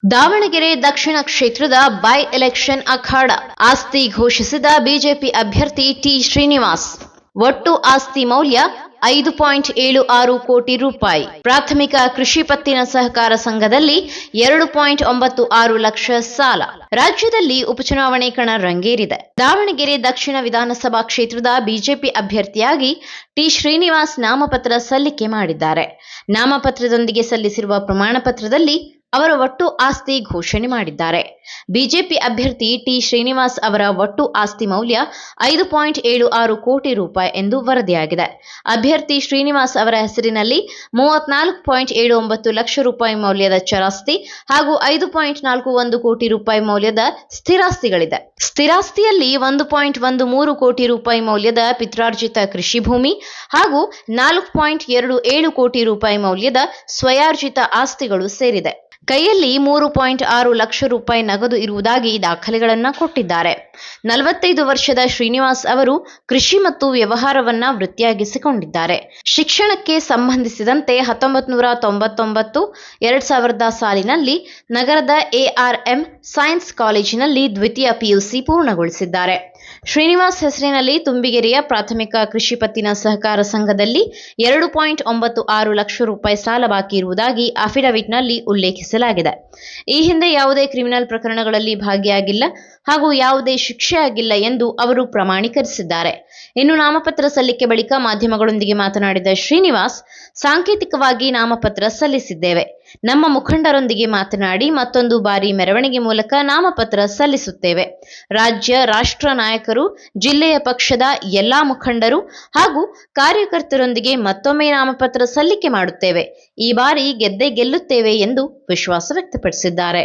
ದಾವಣಗೆರೆ ದಕ್ಷಿಣ ಕ್ಷೇತ್ರದ by election ಅಖಾಡ ಆಸ್ತಿ ಘೋಷಿಸಿದ ಬಿಜೆಪಿ ಅಭ್ಯರ್ಥಿ ಟಿ ಶ್ರೀನಿವಾಸ್. ಒಟ್ಟು ಆಸ್ತಿ ಮೌಲ್ಯ 5.76 ಕೋಟಿ ರೂಪಾಯಿ. ಪ್ರಾಥಮಿಕ ಕೃಷಿ ಪತ್ತಿನ ಸಹಕಾರ ಸಂಘದಲ್ಲಿ 2.96 ಲಕ್ಷ ಸಾಲ. ರಾಜ್ಯದಲ್ಲಿ ಉಪಚುನಾವಣೆ ಕಣ ರಂಗೇರಿದೆ. ದಾವಣಗೆರೆ ದಕ್ಷಿಣ ವಿಧಾನಸಭಾ ಕ್ಷೇತ್ರದ ಬಿಜೆಪಿ ಅಭ್ಯರ್ಥಿಯಾಗಿ ಟಿ ಶ್ರೀನಿವಾಸ್ ನಾಮಪತ್ರ ಸಲ್ಲಿಕೆ ಮಾಡಿದ್ದಾರೆ. ನಾಮಪತ್ರದೊಂದಿಗೆ ಸಲ್ಲಿಸಿರುವ ಪ್ರಮಾಣ ಪತ್ರದಲ್ಲಿ ಅವರ ಒಟ್ಟು ಆಸ್ತಿ ಘೋಷಣೆ ಮಾಡಿದ್ದಾರೆ. ಬಿಜೆಪಿ ಅಭ್ಯರ್ಥಿ ಟಿ ಶ್ರೀನಿವಾಸ್ ಅವರ ಒಟ್ಟು ಆಸ್ತಿ ಮೌಲ್ಯ 5.76 ಕೋಟಿ ರೂಪಾಯಿ ಎಂದು ವರದಿಯಾಗಿದೆ. ಅಭ್ಯರ್ಥಿ ಶ್ರೀನಿವಾಸ್ ಅವರ ಹೆಸರಿನಲ್ಲಿ 34.79 ಲಕ್ಷ ರೂಪಾಯಿ ಮೌಲ್ಯದ ಚರಾಸ್ತಿ ಹಾಗೂ 5.41 ಕೋಟಿ ರೂಪಾಯಿ ಮೌಲ್ಯದ ಸ್ಥಿರಾಸ್ತಿಗಳಿದೆ. ಸ್ಥಿರಾಸ್ತಿಯಲ್ಲಿ 1.13 ಕೋಟಿ ರೂಪಾಯಿ ಮೌಲ್ಯದ ಪಿತ್ರಾರ್ಜಿತ ಕೃಷಿ ಭೂಮಿ ಹಾಗೂ 4.27 ಕೋಟಿ ರೂಪಾಯಿ ಮೌಲ್ಯದ ಸ್ವಯಾರ್ಜಿತ ಆಸ್ತಿಗಳು ಸೇರಿದೆ. ಕೈಯಲ್ಲಿ 3.6 ಲಕ್ಷ ರೂಪಾಯಿ ನಗದು ಇರುವುದಾಗಿ ದಾಖಲೆಗಳನ್ನು ಕೊಟ್ಟಿದ್ದಾರೆ. 45 ವರ್ಷದ ಶ್ರೀನಿವಾಸ್ ಅವರು ಕೃಷಿ ಮತ್ತು ವ್ಯವಹಾರವನ್ನ ವೃತ್ತಿಯಾಗಿಸಿಕೊಂಡಿದ್ದಾರೆ. ಶಿಕ್ಷಣಕ್ಕೆ ಸಂಬಂಧಿಸಿದಂತೆ 1999-2000 ಸಾಲಿನಲ್ಲಿ ನಗರದ ARM ಸೈನ್ಸ್ ಕಾಲೇಜಿನಲ್ಲಿ ದ್ವಿತೀಯ PUC ಪೂರ್ಣಗೊಳಿಸಿದ್ದಾರೆ. ಶ್ರೀನಿವಾಸ್ ಹೆಸರಿನಲ್ಲಿ ತುಂಬಿಗೆರೆಯ ಪ್ರಾಥಮಿಕ ಕೃಷಿ ಪತ್ತಿನ ಸಹಕಾರ ಸಂಘದಲ್ಲಿ 2.96 ಲಕ್ಷ ರೂಪಾಯಿ ಸಾಲ ಬಾಕಿ ಇರುವುದಾಗಿ ಅಫಿಡವಿಟ್ನಲ್ಲಿ ಉಲ್ಲೇಖಿಸಲಾಗಿದೆ. ಈ ಹಿಂದೆ ಯಾವುದೇ ಕ್ರಿಮಿನಲ್ ಪ್ರಕರಣಗಳಲ್ಲಿ ಭಾಗಿಯಾಗಿಲ್ಲ ಹಾಗೂ ಯಾವುದೇ ಶಿಕ್ಷೆ ಆಗಿಲ್ಲ ಎಂದು ಅವರು ಪ್ರಮಾಣೀಕರಿಸಿದ್ದಾರೆ. ಇನ್ನು ನಾಮಪತ್ರ ಸಲ್ಲಿಕೆ ಬಳಿಕ ಮಾಧ್ಯಮಗಳೊಂದಿಗೆ ಮಾತನಾಡಿದ ಶ್ರೀನಿವಾಸ್, ಸಾಂಕೇತಿಕವಾಗಿ ನಾಮಪತ್ರ ಸಲ್ಲಿಸಿದ್ದೇವೆ. ನಮ್ಮ ಮುಖಂಡರೊಂದಿಗೆ ಮಾತನಾಡಿ ಮತ್ತೊಂದು ಬಾರಿ ಮೆರವಣಿಗೆ ಮೂಲಕ ನಾಮಪತ್ರ ಸಲ್ಲಿಸುತ್ತೇವೆ. ರಾಜ್ಯ ರಾಷ್ಟ್ರ ನಾಯಕರು, ಜಿಲ್ಲೆಯ ಪಕ್ಷದ ಎಲ್ಲಾ ಮುಖಂಡರು ಹಾಗೂ ಕಾರ್ಯಕರ್ತರೊಂದಿಗೆ ಮತ್ತೊಮ್ಮೆ ನಾಮಪತ್ರ ಸಲ್ಲಿಕೆ ಮಾಡುತ್ತೇವೆ. ಈ ಬಾರಿ ಗೆದ್ದೇ ಗೆಲ್ಲುತ್ತೇವೆ ಎಂದು ವಿಶ್ವಾಸ ವ್ಯಕ್ತಪಡಿಸಿದ್ದಾರೆ.